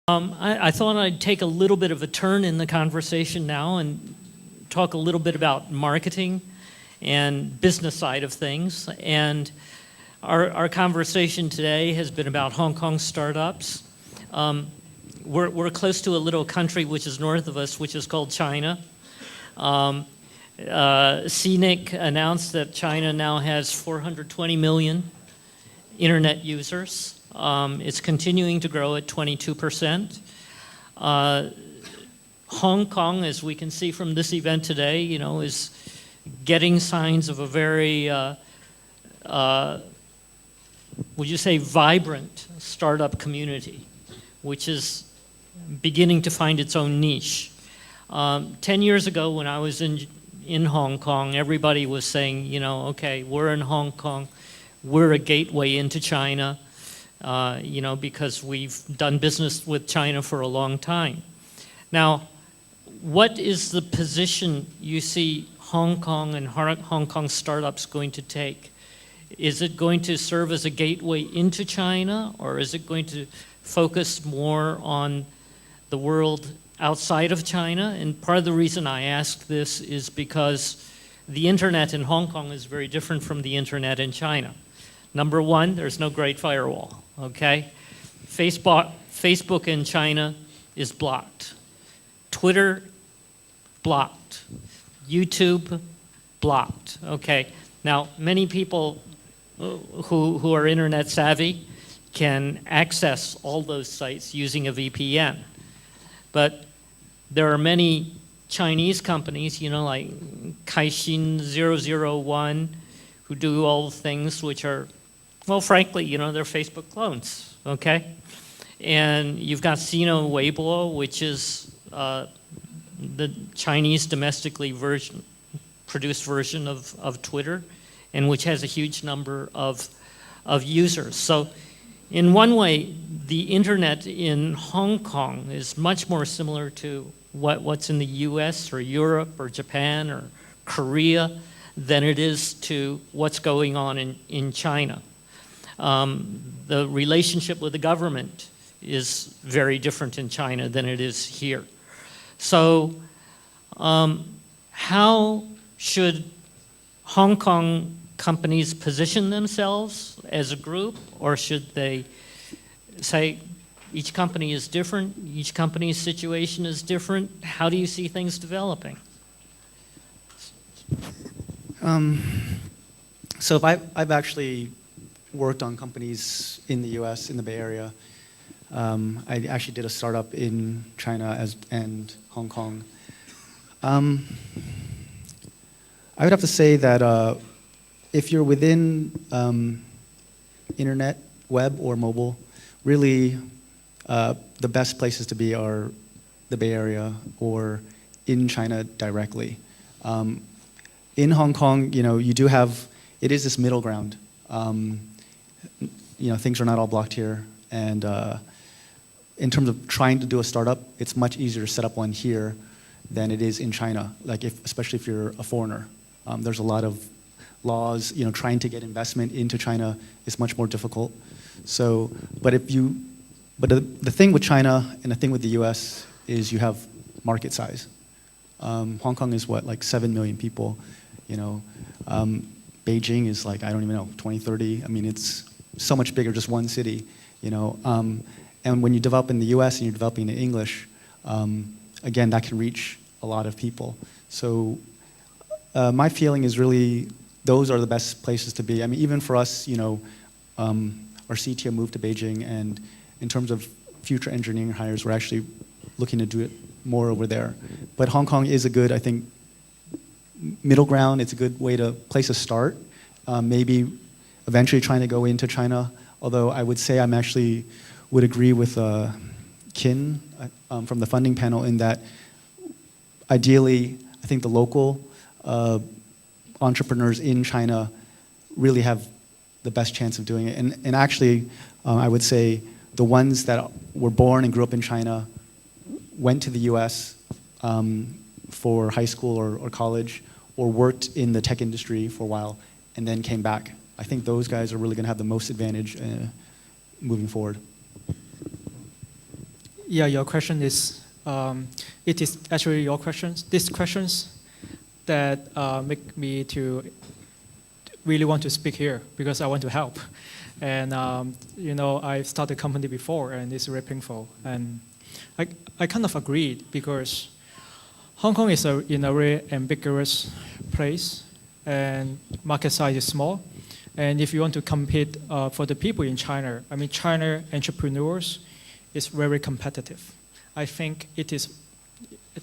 I thought I'd take a little bit of a turn in the conversation now and talk a little bit about marketing and business side of things. And our conversation today has been about Hong Kong startups. We're close to a little country which is north of us, which is called China. CNIC announced that China now has 420 million internet users. It's continuing to grow at 22%. Hong Kong, as we can see from this event today, is getting signs of a very, would you say, vibrant startup community, which is beginning to find its own niche. 10 years ago, when I was in Hong Kong, everybody was saying, okay, we're in Hong Kong, we're a gateway into China. Because we've done business with China for a long time. Now, what is the position you see Hong Kong and Hong Kong startups going to take? Is it going to serve as a gateway into China, or is it going to focus more on the world outside of China? And part of the reason I ask this is because the internet in Hong Kong is very different from the internet in China. Number one, there's no Great Firewall, okay? Facebook in China is blocked. Twitter, blocked. YouTube, blocked, okay? Now, many people who are internet savvy can access all those sites using a VPN. But there are many Chinese companies, like Kaixin001, who do all the things which are, well, frankly, they're Facebook clones, okay? And you've got Sino Weibo, which is the Chinese domestically produced version of Twitter, and which has a huge number of users. So in one way, the internet in Hong Kong is much more similar to what's in the US or Europe or Japan or Korea than it is to what's going on in China. The relationship with the government is very different in China than it is here. So how should Hong Kong companies position themselves as a group, or should they say each company is different, each company's situation is different? How do you see things developing? So I've actually worked on companies in the US, in the Bay Area. I actually did a startup in China and Hong Kong. I would have to say that if you're within internet, web, or mobile, really the best places to be are the Bay Area or in China directly. In Hong Kong, you do have, it is this middle ground. Things are not all blocked here. And in terms of trying to do a startup, it's much easier to set up one here than it is in China, especially if you're a foreigner. There's a lot of laws, trying to get investment into China is much more difficult. So, but the thing with China and the thing with the US is you have market size. Hong Kong is what, like 7 million people, Beijing is like, I don't even know, 20, 30. I mean, it's so much bigger, just one city, And when you develop in the US and you're developing in English, again, that can reach a lot of people. So my feeling is really those are the best places to be. I mean, even for us, our CTO moved to Beijing, and in terms of future engineering hires, we're actually looking to do it more over there. But Hong Kong is a good, I think, middle ground. It's a good place to start. Maybe eventually trying to go into China, although I would say would agree with Kin from the funding panel in that ideally, I think the local entrepreneurs in China really have the best chance of doing it. And actually, I would say the ones that were born and grew up in China went to the US for high school or college, or worked in the tech industry for a while, and then came back. I think those guys are really going to have the most advantage moving forward. Yeah, your question is, it is actually your questions, these questions that make me to really want to speak here because I want to help. And I started a company before and it's very painful. And I kind of agreed because Hong Kong is in a very ambiguous place and market size is small. And if you want to compete for the people in China, I mean, China entrepreneurs is very competitive. I think it is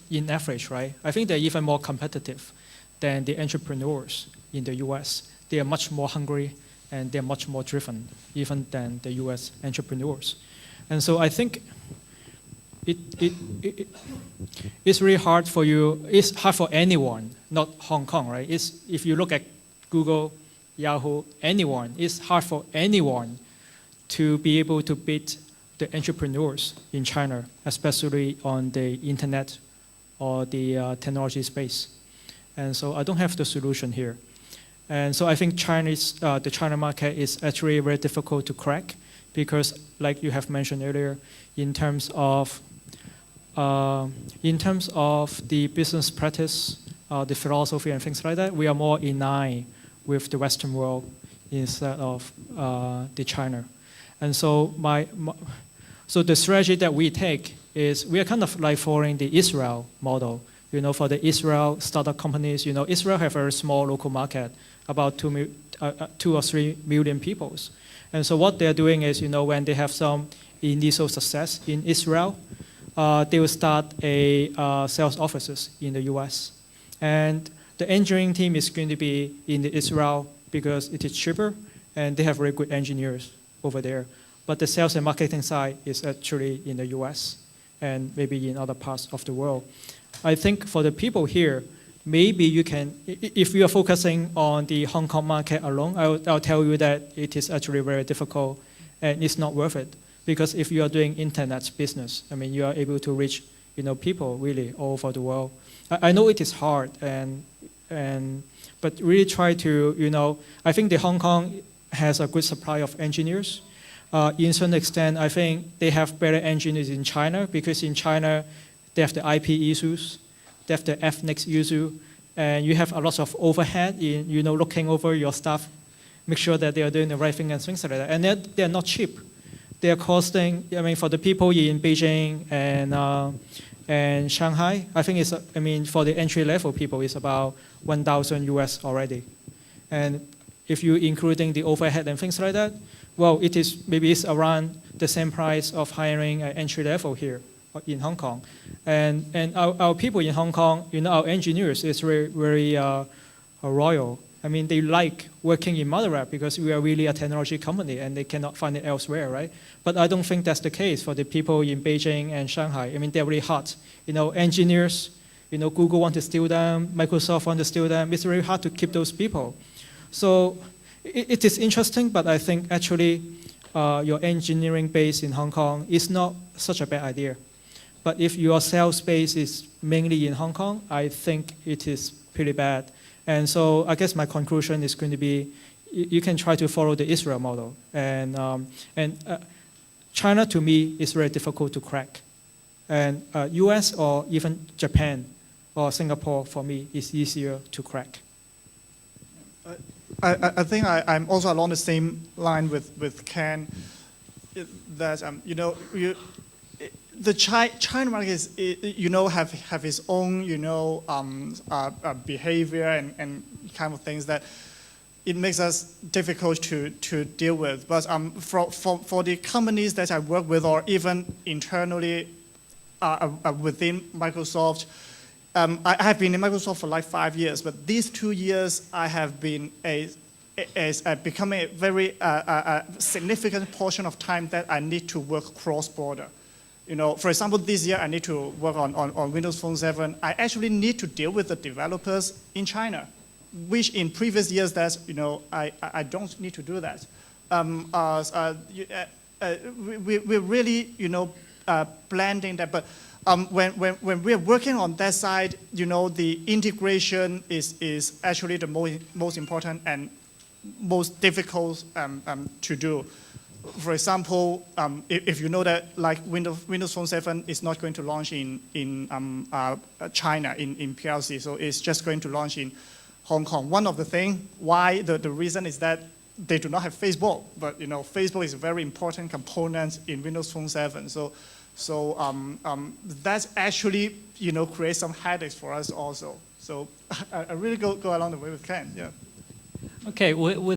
in average, right? I think they're even more competitive than the entrepreneurs in the US. They are much more hungry and they're much more driven even than the US entrepreneurs. And so I think it's really hard for you, it's hard for anyone, not Hong Kong, right? If you look at Google, Yahoo, anyone, it's hard for anyone to be able to beat the entrepreneurs in China, especially on the internet or the technology space. And so I don't have the solution here. And so I think the China market is actually very difficult to crack because, like you have mentioned earlier, in terms of the business practice, the philosophy and things like that, we are more in line with the Western world instead of the China. And so so the strategy that we take is we are kind of like following the Israel model. For the Israel startup companies, Israel have a very small local market, about 2 or 3 million people. And so what they're doing is, when they have some initial success in Israel, they will start a sales offices in the US. And the engineering team is going to be in Israel because it is cheaper and they have very good engineers over there. But the sales and marketing side is actually in the US and maybe in other parts of the world. I think for the people here, maybe you can, if you are focusing on the Hong Kong market alone, I'll tell you that it is actually very difficult and it's not worth it. Because if you are doing internet business, I mean, you are able to reach, people really all over the world. I know it is hard, but really try to, I think the Hong Kong has a good supply of engineers. In certain extent, I think they have better engineers in China because in China, they have the IP issues, they have the ethnic issue, and you have a lot of overhead in, looking over your staff, make sure that they are doing the right thing and things like that. And they're not cheap. They are costing, for the people in Beijing and Shanghai, I think for the entry-level people, it's about 1,000 US already. And if you're including the overhead and things like that, well, maybe it's around the same price of hiring an entry-level here in Hong Kong. And our people in Hong Kong, our engineers is very, very royal. I mean, they like working in Motherwell because we are really a technology company and they cannot find it elsewhere, right? But I don't think that's the case for the people in Beijing and Shanghai. I mean, they're really hot. Engineers, Google want to steal them, Microsoft want to steal them. It's very hard to keep those people. So it is interesting, but I think actually your engineering base in Hong Kong is not such a bad idea. But if your sales base is mainly in Hong Kong, I think it is pretty bad. And so I guess my conclusion is going to be, you can try to follow the Israel model. And China, to me, is very difficult to crack. And US or even Japan or Singapore, for me, is easier to crack. I think I'm also along the same line with Ken, that, the China market is, have its own, behavior and kind of things that it makes us difficult to deal with. But for the companies that I work with, or even internally within Microsoft, I have been in Microsoft for like 5 years, but these 2 years I have been becoming a very significant portion of time that I need to work cross-border. For example, this year I need to work on Windows Phone 7. I actually need to deal with the developers in China, which in previous years I don't need to do that. We're really blending that, but when we're working on that side, the integration is actually the most important and most difficult to do. for example, if you know that like Windows Phone 7 is not going to launch in China, in PRC, so it's just going to launch in Hong Kong. One of the things why the reason is that they do not have Facebook, but Facebook is a very important component in Windows Phone 7. So that's actually creates some headaches for us also. So I really go along the way with Ken. Yeah. Okay. With